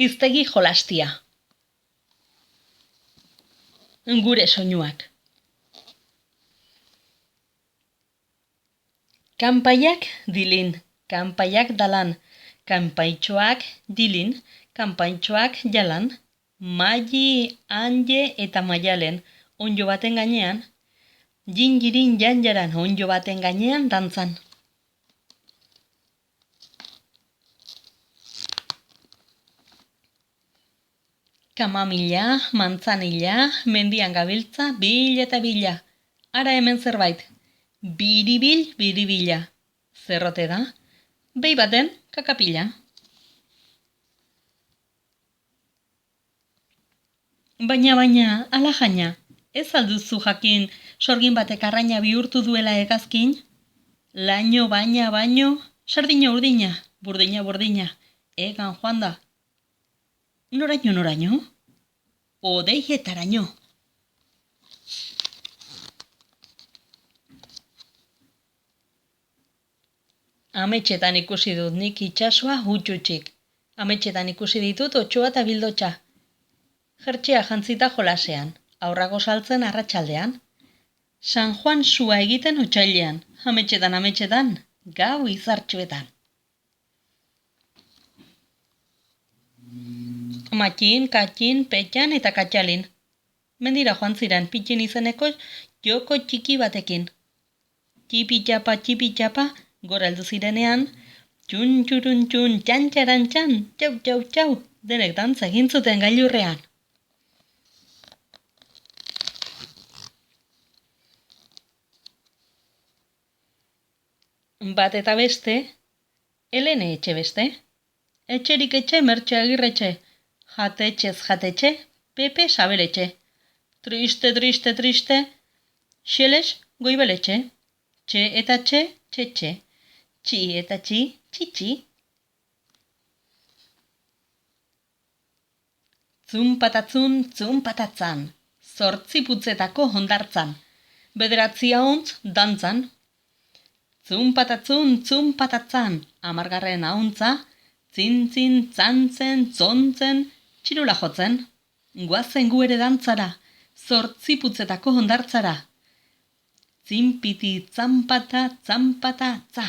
Hiztegi jolastia. Gure soinuak. Kanpaiak dilin, kanpaiak dalan, kanpaitxoak dilin, kanpaitxoak jalan, Maili, Anje eta Maialen onddo baten gainean, jingirin janjaran onddo baten gainean dantzan. Kamamila, mantzanila, mendian gabiltza, bila eta bila. Ara hemen zerbait. Biribil, biribila. Zerrote da? Behi baten, kakapila. Baina, ala jaina, ez alduzu jakin sorgin batek arraina bihurtu duela hegazkin? Laino, baino, sardina urdina, burdina, egan joan da. Noraino? Odeietaraino. Ametxetan ikusi dut nik itxasua hutxutxik. Ametxetan ikusi ditut otxoa eta bildotxa. Jertxea jantzita jolasean, aurrago saltzen arratsaldean. San Juan sua egiten otsailean, ametxetan, gau izartxuetan. Matxin, katxin, petxan eta katxalin. Mendira joan ziren pitxin izeneko joko txiki batekin. Txipi-txapa, gora heldu zirenean, txun, txan, txau, denek dantza egin zuten gailurrean. Bat eta beste, Elene etxe beste. Etxerik etxe, Mertxe Agirretxe. Jatetxe, Pepe Sabeletxe. Triste, Xeles Goibeletxe. Txe eta txe, txe. Txi eta txi, txi. Zunpatatzan. Zortzi putzetako hondartzan. Bederatzi ahontz dantzan. Zunpatatzan, 10. ahontza, zintzin, zantzen, zontzen, txirula jotzen. Guazen gu ere dantzara, 8 putzetako hondartzara. Zinpiti, zampata, tza.